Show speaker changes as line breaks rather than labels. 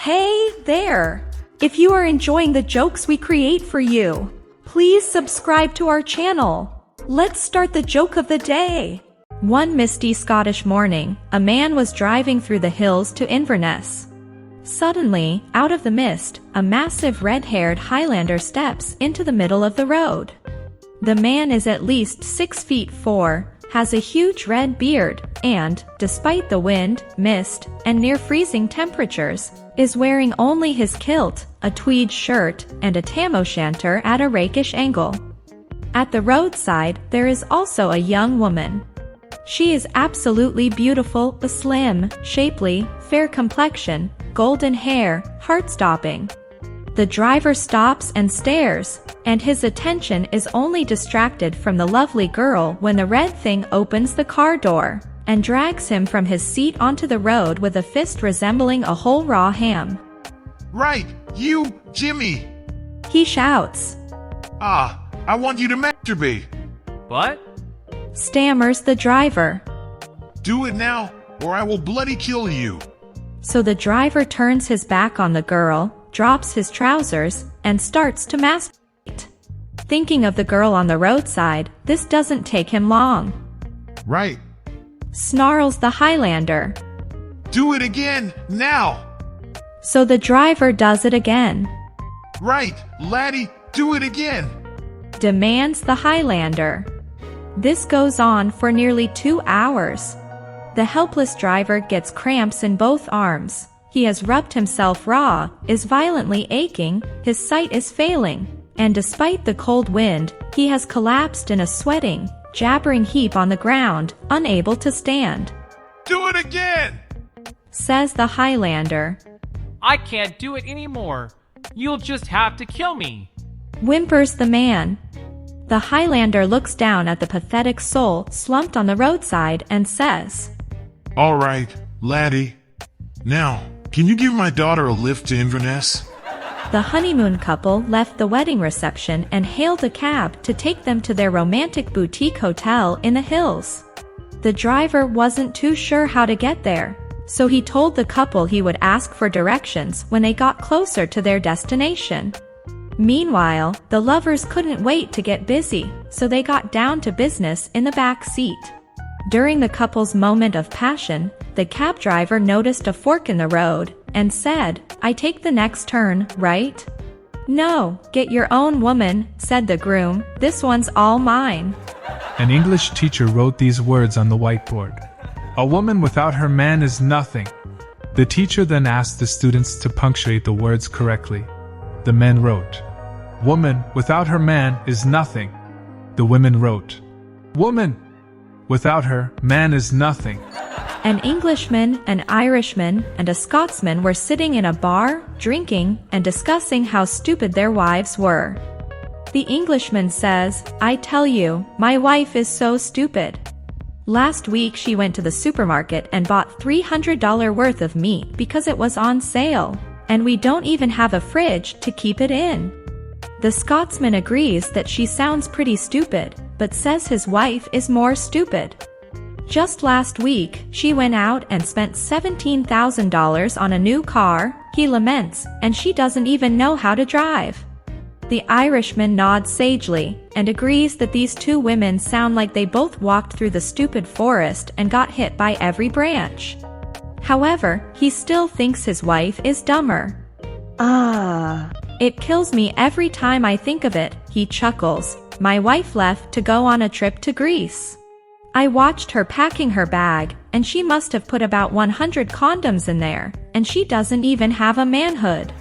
Hey there! If you are enjoying the jokes we create for you, please subscribe to our channel. Let's start the joke of the day. One misty Scottish morning, a man was driving through the hills to Inverness. Suddenly, out of the mist, a massive red-haired Highlander steps into the middle of the road. The man is at least 6 feet 4, has a huge red beard, and, despite the wind, mist, and near-freezing temperatures, is wearing only his kilt, a tweed shirt, and a tam o' shanter at a rakish angle. At the roadside, there is also a young woman. She is absolutely beautiful, slim, shapely, fair complexion, golden hair, heart-stopping. The driver stops and stares, and his attention is only distracted from the lovely girl when the red thing opens the car door and drags him from his seat onto the road with a fist resembling a whole raw ham.
Right, you, Jimmy!
He shouts.
I want you to masturbate.
What?
Stammers the driver.
Do it now, or I will bloody kill you.
So the driver turns his back on the girl, drops his trousers, and starts to masturbate. Thinking of the girl on the roadside, this doesn't take him long.
Right.
Snarls the Highlander.
Do it again, now!
So the driver does it again.
Right, laddie, do it again!
Demands the Highlander. This goes on for nearly 2 hours. The helpless driver gets cramps in both arms. He has rubbed himself raw, is violently aching, his sight is failing, and despite the cold wind, he has collapsed in a sweating, jabbering heap on the ground, unable to stand.
Do it again!
Says the Highlander.
I can't do it anymore. You'll just have to kill me.
Whimpers the man. The Highlander looks down at the pathetic soul slumped on the roadside and says,
All right, laddie. Now, can you give my daughter a lift to Inverness?
The honeymoon couple left the wedding reception and hailed a cab to take them to their romantic boutique hotel in the hills. The driver wasn't too sure how to get there, so he told the couple he would ask for directions when they got closer to their destination. Meanwhile, the lovers couldn't wait to get busy, so they got down to business in the back seat. During the couple's moment of passion, the cab driver noticed a fork in the road and said, I take the next turn, right? No, get your own woman, said the groom, this one's all mine.
An English teacher wrote these words on the whiteboard. A woman without her man is nothing. The teacher then asked the students to punctuate the words correctly. The men wrote, Woman without her man is nothing. The women wrote, Woman without her man is nothing.
An Englishman, an Irishman, and a Scotsman were sitting in a bar, drinking, and discussing how stupid their wives were. The Englishman says, I tell you, my wife is so stupid. Last week she went to the supermarket and bought $300 worth of meat because it was on sale, and we don't even have a fridge to keep it in. The Scotsman agrees that she sounds pretty stupid, but says his wife is more stupid. Just last week, she went out and spent $17,000 on a new car, he laments, and she doesn't even know how to drive. The Irishman nods sagely, and agrees that these two women sound like they both walked through the stupid forest and got hit by every branch. However, he still thinks his wife is dumber. It kills me every time I think of it, he chuckles. My wife left to go on a trip to Greece. I watched her packing her bag, and she must have put about 100 condoms in there, and she doesn't even have a manhood.